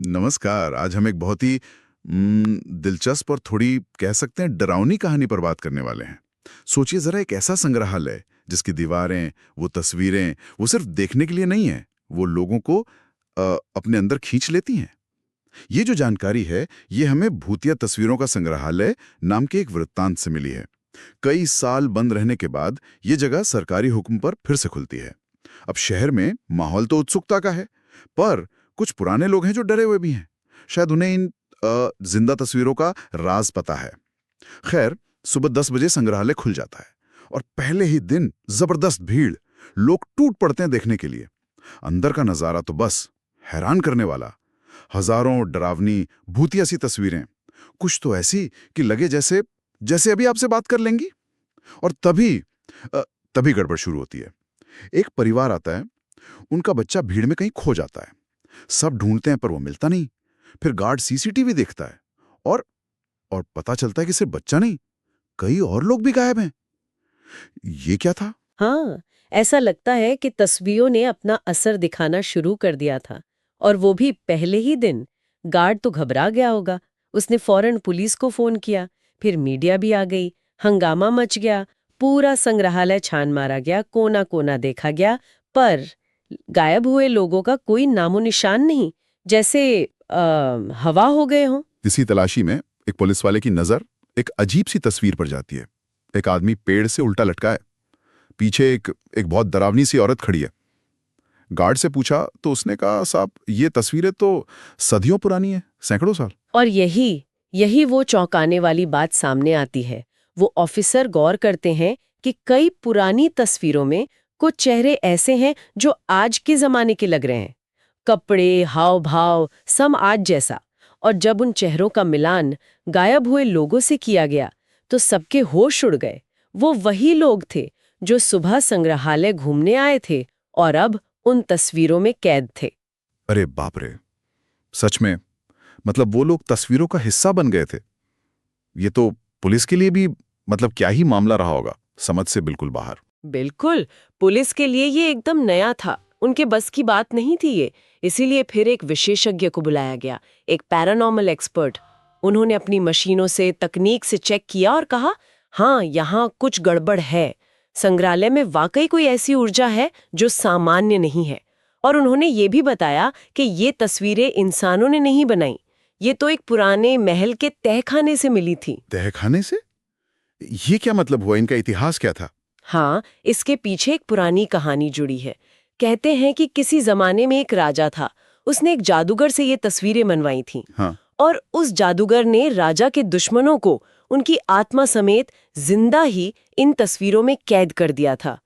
नमस्कार। आज हम एक बहुत ही दिलचस्प और थोड़ी कह सकते हैं डरावनी कहानी पर बात करने वाले हैं। सोचिए जरा, एक ऐसा संग्रहालय जिसकी दीवारें, वो तस्वीरें, वो सिर्फ देखने के लिए नहीं है, वो लोगों को अपने अंदर खींच लेती हैं। ये जो जानकारी है, ये हमें भूतिया तस्वीरों का संग्रहालय नाम के एक वृत्तांत से मिली है। कई साल बंद रहने के बाद ये जगह सरकारी हुक्म पर फिर से खुलती है। अब शहर में माहौल तो उत्सुकता का है, पर कुछ पुराने लोग हैं जो डरे हुए भी हैं। शायद उन्हें इन जिंदा तस्वीरों का राज पता है। खैर, सुबह 10 बजे संग्रहालय खुल जाता है और पहले ही दिन जबरदस्त भीड़। लोग टूट पड़ते हैं देखने के लिए। अंदर का नजारा तो बस हैरान करने वाला। हजारों डरावनी भूतिया सी तस्वीरें, कुछ तो ऐसी कि लगे जैसे जैसे अभी आपसे बात कर लेंगी। और अ, तभी गड़बड़ शुरू होती है। एक परिवार आता है, उनका बच्चा भीड़ में कहीं खो जाता है। सब ढूंढते हैं पर वो मिलता नहीं। फिर गार्ड सीसीटीवी देखता है और और पता चलता है कि सिर्फ बच्चा नहीं, कई और लोग भी गायब हैं। ये क्या था? हाँ, ऐसा लगता है कि तस्वीरों ने अपना असर दिखाना शुरू कर दिया था। और वो भी पहले ही दिन। गार्ड तो घबरा गया होगा। उसने फौरन पुलिस को फोन किया। फिर मीडिया भी आ गई। हंगामा मच गया। पूरा संग्रहालय छान मारा गया, कोना कोना देखा गया। पर गायब हुए लोगों का कोई नामो निशान नहीं। जैसे हवा हो गए हों। इसी तलाशी में एक पुलिस वाले की नजर एक अजीब सी तस्वीर पर जाती है। एक आदमी पेड़ से उल्टा लटका है। पीछे एक एक बहुत डरावनी सी औरत खड़ी है। गार्ड से पूछा तो उसने कहा, साहब ये तस्वीरें तो सदियों पुरानी है, सैकड़ों साल। और यही यही वो चौंकाने वाली बात सामने आती है। वो ऑफिसर गौर करते हैं कि कई पुरानी तस्वीरों में कुछ चेहरे ऐसे हैं जो आज के जमाने के लग रहे हैं। कपड़े, हाव भाव, सब आज जैसा। और जब उन चेहरों का मिलान गायब हुए लोगों से किया गया तो सबके होश उड़ गए। वो वही लोग थे जो सुबह संग्रहालय घूमने आए थे और अब उन तस्वीरों में कैद थे। अरे बाप रे! सच में, मतलब वो लोग तस्वीरों का हिस्सा बन गए थे। ये तो पुलिस के लिए भी, मतलब क्या ही मामला रहा होगा, समझ से बिल्कुल बाहर। बिल्कुल, पुलिस के लिए ये एकदम नया था। उनके बस की बात नहीं थी ये। इसीलिए फिर एक विशेषज्ञ को बुलाया गया, एक पैरानॉर्मल एक्सपर्ट। उन्होंने अपनी मशीनों से, तकनीक से चेक किया और कहा, हाँ, यहाँ कुछ गड़बड़ है। संग्रहालय में वाकई कोई ऐसी ऊर्जा है जो सामान्य नहीं है। और उन्होंने ये भी बताया कि ये तस्वीरें इंसानों ने नहीं बनाई। ये तो एक पुराने महल के तहखाने से मिली थी। तहखाने से? ये क्या मतलब हुआ? इनका इतिहास क्या था? हाँ, इसके पीछे एक पुरानी कहानी जुड़ी है। कहते हैं कि किसी जमाने में एक राजा था। उसने एक जादूगर से ये तस्वीरें मनवाई थीं। हाँ। और उस जादूगर ने राजा के दुश्मनों को उनकी आत्मा समेत जिंदा ही इन तस्वीरों में कैद कर दिया था।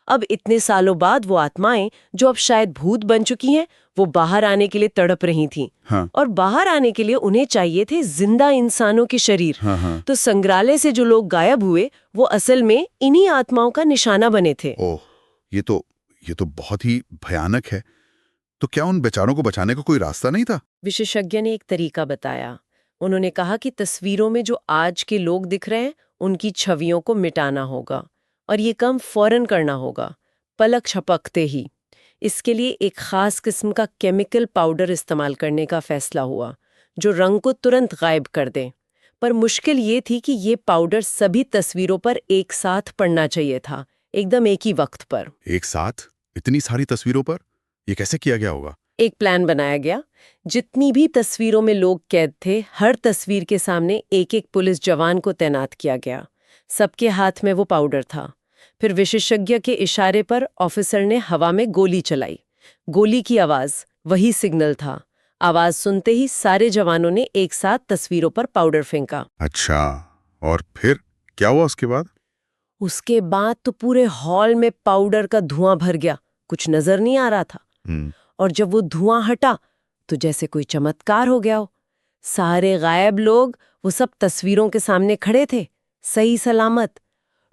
अब इतने सालों बाद वो आत्माएं, जो अब शायद भूत बन चुकी हैं, वो बाहर आने के लिए तड़प रही थीं। हाँ। और बाहर आने के लिए उन्हें चाहिए थे जिंदा इंसानों के शरीर। हाँ हाँ। तो संग्रहालय से जो लोग गायब हुए, वो असल में इन्हीं आत्माओं का निशाना बने थे। ओह, ये तो बहुत ही भयानक है। तो क्या उन बेचारों को बचाने का कोई रास्ता नहीं था? विशेषज्ञ ने एक तरीका बताया। उन्होंने कहा कि तस्वीरों में जो आज के लोग दिख रहे हैं, उनकी छवियों को मिटाना होगा। और ये काम फौरन करना होगा, पलक झपकते ही। इसके लिए एक खास किस्म का केमिकल पाउडर इस्तेमाल करने का फैसला हुआ, जो रंग को तुरंत गायब कर दे। पर मुश्किल ये थी कि ये पाउडर सभी तस्वीरों पर एक साथ पड़ना चाहिए था, एकदम एक ही वक्त पर। एक साथ इतनी सारी तस्वीरों पर ये कैसे किया गया होगा? एक प्लान बनाया गया। जितनी भी तस्वीरों में लोग कैद थे, हर तस्वीर के सामने एक एक पुलिस जवान को तैनात किया गया। सबके हाथ में वो पाउडर था। फिर विशेषज्ञ के इशारे पर ऑफिसर ने हवा में गोली चलाई। गोली की आवाज वही सिग्नल था। आवाज सुनते ही सारे जवानों ने एक साथ तस्वीरों पर पाउडर फेंका। अच्छा, और फिर क्या हुआ उसके बाद? उसके बाद तो पूरे हॉल में पाउडर का धुआं भर गया। कुछ नजर नहीं आ रहा था। और जब वो धुआं हटा तो जैसे कोई चमत्कार हो गया हो। सारे गायब लोग वो सब तस्वीरों के सामने खड़े थे, सही सलामत।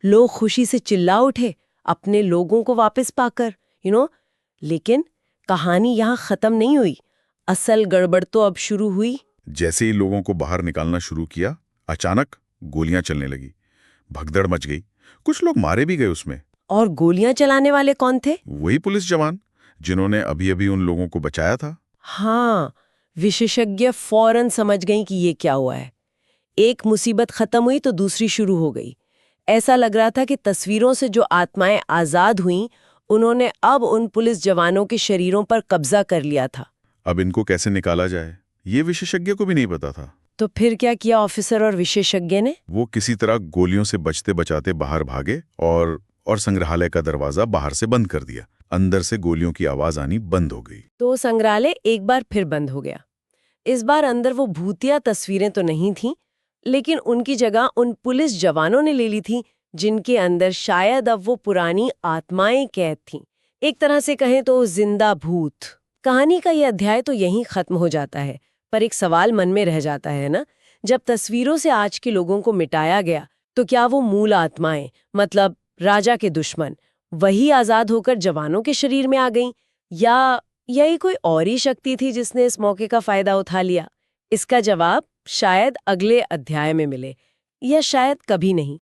लोग खुशी से चिल्ला उठे, अपने लोगों को वापस पाकर, लेकिन कहानी यहाँ खत्म नहीं हुई। असल गड़बड़ तो अब शुरू हुई। जैसे ही लोगों को बाहर निकालना शुरू किया, अचानक गोलियां चलने लगी। भगदड़ मच गई। कुछ लोग मारे भी गए उसमें। और गोलियां चलाने वाले कौन थे? वही पुलिस जवान जिन्होंने अभी अभी उन लोगों को बचाया था। हाँ, विशेषज्ञ फौरन समझ गईं कि ये क्या हुआ है। एक मुसीबत खत्म हुई तो दूसरी शुरू हो गई। ऐसा लग रहा था कि तस्वीरों से जो आत्माएं आजाद हुईं, उन्होंने अब उन पुलिस जवानों के शरीरों पर कब्जा कर लिया था। अब इनको कैसे निकाला जाए, ये विशेषज्ञ को भी नहीं पता था। तो फिर क्या किया ऑफिसर और विशेषज्ञ ने? वो किसी तरह गोलियों से बचते बचाते बाहर भागे और संग्रहालय का दरवाजा बाहर से बंद कर दिया। अंदर से गोलियों की आवाज आनी बंद हो गई। तो संग्रहालय एक बार फिर बंद हो गया। इस बार अंदर वो भूतिया तस्वीरें तो नहीं थीं, लेकिन उनकी जगह उन पुलिस जवानों ने ले ली थी, जिनके अंदर शायद अब वो पुरानी आत्माएं कैद थीं। एक तरह से कहें तो जिंदा भूत। कहानी का ये अध्याय तो यहीं खत्म हो जाता है, पर एक सवाल मन में रह जाता है ना, जब तस्वीरों से आज के लोगों को मिटाया गया, तो क्या वो मूल आत्माएं, मतलब राजा के दुश्मन, वही आजाद होकर जवानों के शरीर में आ गईं, या यही कोई और ही शक्ति थी जिसने इस मौके का फायदा उठा लिया? इसका जवाब शायद अगले अध्याय में मिले, या शायद कभी नहीं।